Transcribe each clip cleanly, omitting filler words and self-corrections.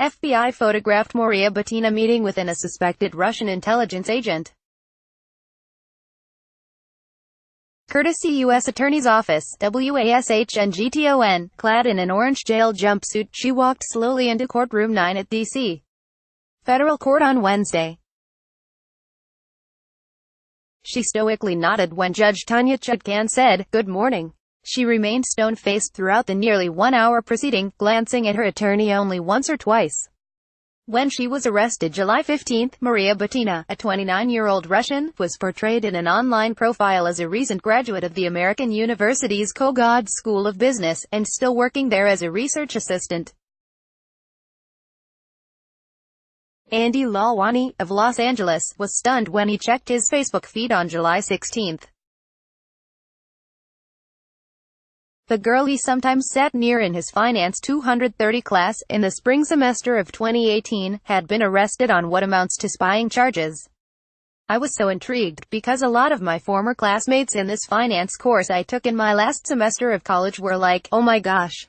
FBI photographed Maria Butina meeting with a suspected Russian intelligence agent. Courtesy U.S. Attorney's Office, WASHNGTON, clad in an orange jail jumpsuit, she walked slowly into Courtroom 9 at D.C. Federal Court on Wednesday. She stoically nodded when Judge Tanya Chutkan said, "Good morning." She remained stone-faced throughout the nearly one-hour proceeding, glancing at her attorney only once or twice. When she was arrested July 15, Maria Butina, a 29-year-old Russian, was portrayed in an online profile as a recent graduate of the American University's Kogod School of Business, and still working there as a research assistant. Andy Lalwani, of Los Angeles, was stunned when he checked his Facebook feed on July 16. The girl he sometimes sat near in his Finance 230 class, in the spring semester of 2018, had been arrested on what amounts to spying charges. "I was so intrigued, because a lot of my former classmates in this finance course I took in my last semester of college were like, oh my gosh.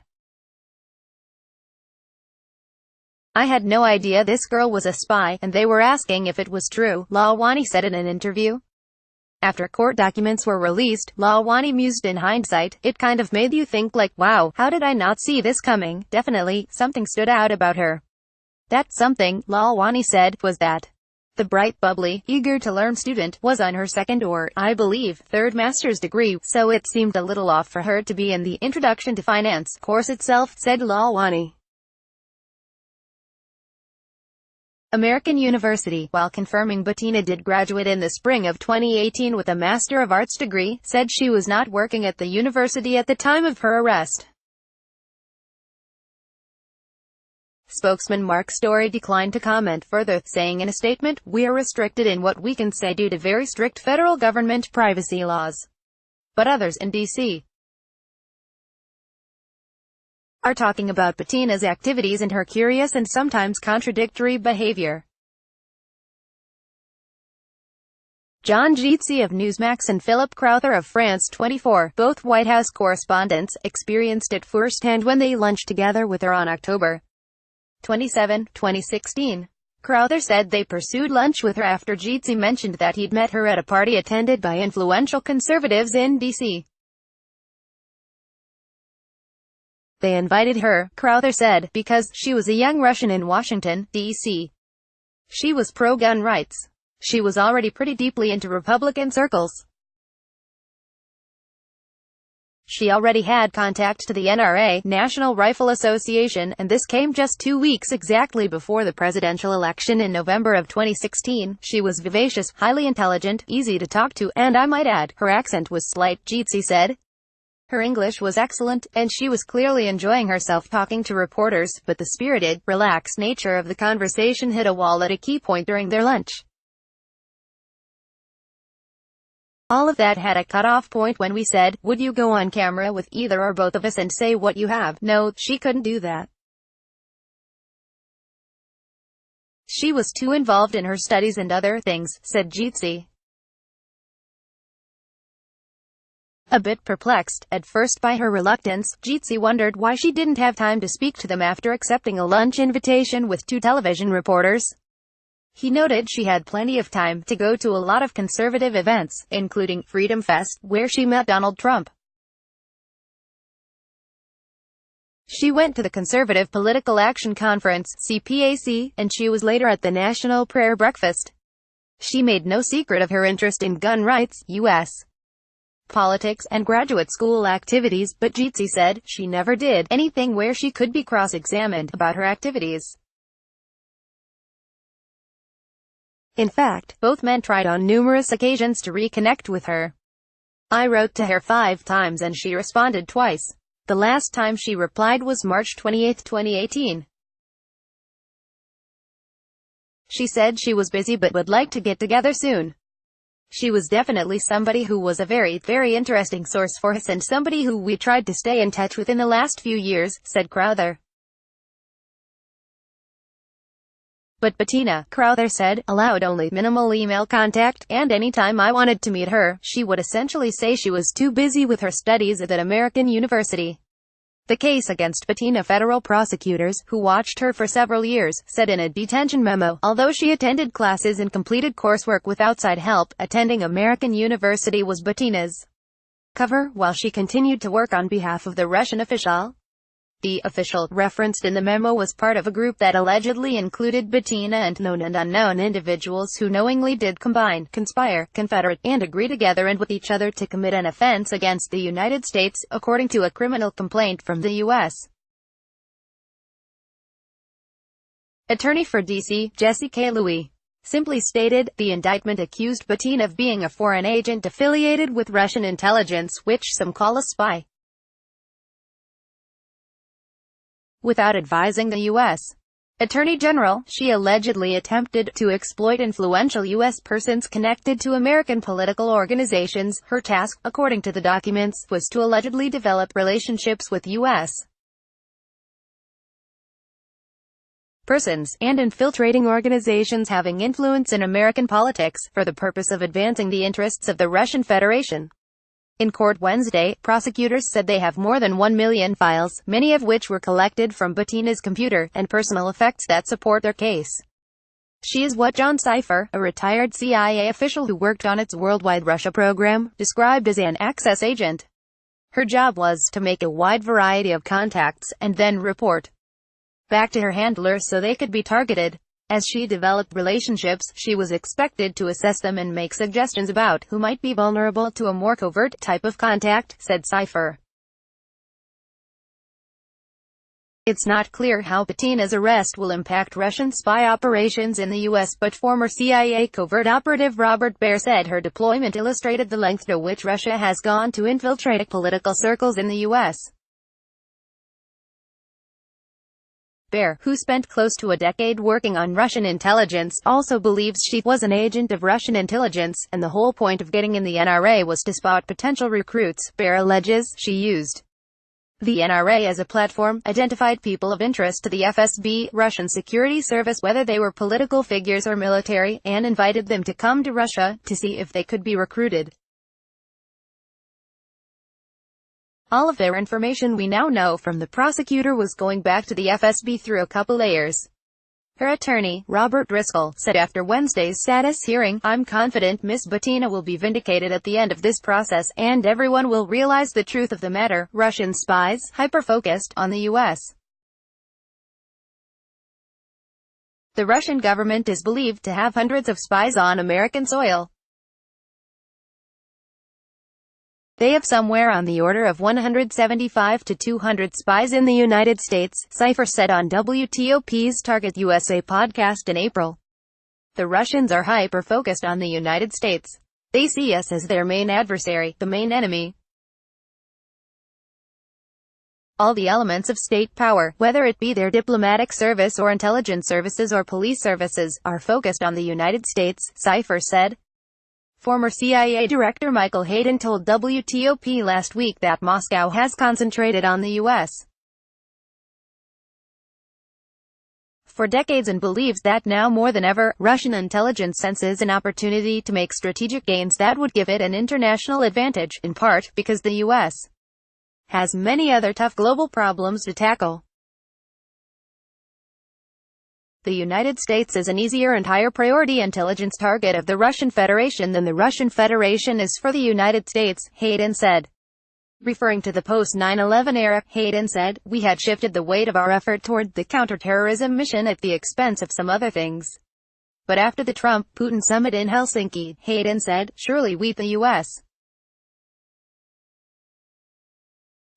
I had no idea this girl was a spy, and they were asking if it was true," Lalwani said in an interview. After court documents were released, Lalwani mused, "In hindsight, it kind of made you think like, wow, how did I not see this coming? Definitely, something stood out about her. That something," Lalwani said, "was that the bright, bubbly, eager-to-learn student was on her second or, I believe, third master's degree, so it seemed a little off for her to be in the Introduction to Finance course itself," said Lalwani. American University, while confirming Butina did graduate in the spring of 2018 with a Master of Arts degree, said she was not working at the university at the time of her arrest. Spokesman Mark Story declined to comment further, saying in a statement, "We are restricted in what we can say due to very strict federal government privacy laws. But others in D.C. are talking about Butina's activities and her curious and sometimes contradictory behavior." John Gietzi of Newsmax and Philip Crowther of France 24, both White House correspondents, experienced it firsthand when they lunched together with her on October 27, 2016. Crowther said they pursued lunch with her after Gietzi mentioned that he'd met her at a party attended by influential conservatives in D.C. They invited her, Crowther said, because she was a young Russian in Washington, D.C. She was pro-gun rights. She was already pretty deeply into Republican circles. She already had contacts to the NRA, National Rifle Association, and this came just 2 weeks exactly before the presidential election in November of 2016. She was vivacious, highly intelligent, easy to talk to, and I might add, her accent was slight, Gietzi said. Her English was excellent, and she was clearly enjoying herself talking to reporters, but the spirited, relaxed nature of the conversation hit a wall at a key point during their lunch. All of that had a cut-off point when we said, "Would you go on camera with either or both of us and say what you have?" No, she couldn't do that. She was too involved in her studies and other things, said Gietzi. A bit perplexed, at first by her reluctance, Gietzi wondered why she didn't have time to speak to them after accepting a lunch invitation with 2 television reporters. He noted she had plenty of time to go to a lot of conservative events, including Freedom Fest, where she met Donald Trump. She went to the Conservative Political Action Conference, CPAC, and she was later at the National Prayer Breakfast. She made no secret of her interest in gun rights, U.S. politics, and graduate school activities, but Gietzi said, she never did anything where she could be cross-examined about her activities. In fact, both men tried on numerous occasions to reconnect with her. "I wrote to her 5 times and she responded twice. The last time she replied was March 28, 2018. She said she was busy but would like to get together soon. She was definitely somebody who was a very, very interesting source for us and somebody who we tried to stay in touch with in the last few years," said Crowther. But Butina, Crowther said, allowed only minimal email contact, and anytime I wanted to meet her, she would essentially say she was too busy with her studies at an American university. The case against Bettina, federal prosecutors, who watched her for several years, said in a detention memo, although she attended classes and completed coursework with outside help, attending American University was Bettina's cover, while she continued to work on behalf of the Russian official. The official, referenced in the memo, was part of a group that allegedly included Bettina and known and unknown individuals who knowingly did combine, conspire, confederate, and agree together and with each other to commit an offense against the United States, according to a criminal complaint from the U.S. Attorney for D.C., Jesse K. Louis, simply stated, the indictment accused Bettina of being a foreign agent affiliated with Russian intelligence, which some call a spy, without advising the U.S. Attorney General. She allegedly attempted to exploit influential U.S. persons connected to American political organizations. Her task, according to the documents, was to allegedly develop relationships with U.S. persons, and infiltrating organizations having influence in American politics, for the purpose of advancing the interests of the Russian Federation. In court Wednesday, prosecutors said they have more than 1 million files, many of which were collected from Bettina's computer, and personal effects that support their case. She is what John Cipher, a retired CIA official who worked on its worldwide Russia program, described as an access agent. Her job was to make a wide variety of contacts, and then report back to her handlers so they could be targeted. As she developed relationships, she was expected to assess them and make suggestions about who might be vulnerable to a more covert type of contact, said Cipher. It's not clear how Bettina's arrest will impact Russian spy operations in the U.S., but former CIA covert operative Robert Baer said her deployment illustrated the length to which Russia has gone to infiltrate political circles in the U.S. Baer, who spent close to a decade working on Russian intelligence, also believes she was an agent of Russian intelligence, and the whole point of getting in the NRA was to spot potential recruits. Baer alleges she used the NRA as a platform, identified people of interest to the FSB, Russian security service, whether they were political figures or military, and invited them to come to Russia, to see if they could be recruited. All of their information we now know from the prosecutor was going back to the FSB through a couple layers. Her attorney, Robert Driscoll, said after Wednesday's status hearing, I'm confident Miss Bettina will be vindicated at the end of this process, and everyone will realize the truth of the matter. Russian spies, hyper-focused on the U.S. The Russian government is believed to have hundreds of spies on American soil. They have somewhere on the order of 175 to 200 spies in the United States, Cipher said on WTOP's Target USA podcast in April. The Russians are hyper-focused on the United States. They see us as their main adversary, the main enemy. All the elements of state power, whether it be their diplomatic service or intelligence services or police services, are focused on the United States, Cipher said. Former CIA Director Michael Hayden told WTOP last week that Moscow has concentrated on the U.S. for decades and believes that now more than ever, Russian intelligence senses an opportunity to make strategic gains that would give it an international advantage, in part, because the U.S. has many other tough global problems to tackle. The United States is an easier and higher priority intelligence target of the Russian Federation than the Russian Federation is for the United States, Hayden said. Referring to the post-9/11 era, Hayden said, we had shifted the weight of our effort toward the counterterrorism mission at the expense of some other things. But after the Trump-Putin summit in Helsinki, Hayden said, surely we, the U.S.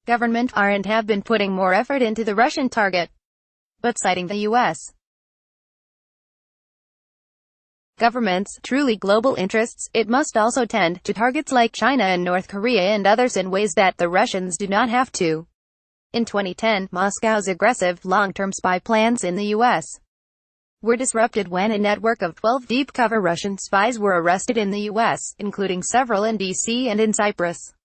government, are and have been putting more effort into the Russian target. But citing the U.S. government's truly global interests, it must also tend to targets like China and North Korea and others in ways that the Russians do not have to. In 2010, Moscow's aggressive, long-term spy plans in the U.S. were disrupted when a network of 12 deep-cover Russian spies were arrested in the U.S., including several in D.C. and in Cyprus.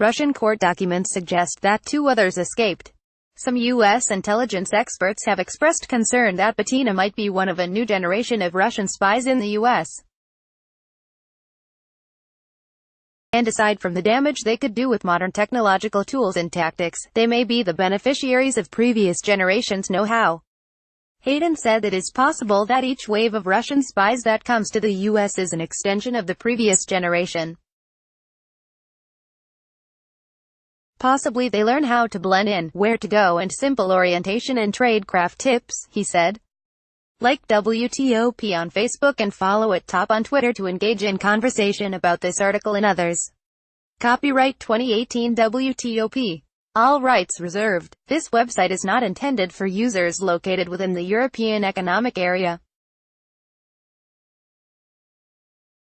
Russian court documents suggest that 2 others escaped. Some U.S. intelligence experts have expressed concern that Bettina might be one of a new generation of Russian spies in the U.S. And aside from the damage they could do with modern technological tools and tactics, they may be the beneficiaries of previous generations' know-how. Hayden said it is possible that each wave of Russian spies that comes to the U.S. is an extension of the previous generation. Possibly they learn how to blend in, where to go, and simple orientation and tradecraft tips, he said. Like WTOP on Facebook and follow at Top on Twitter to engage in conversation about this article and others. Copyright 2018 WTOP. All rights reserved. This website is not intended for users located within the European Economic Area.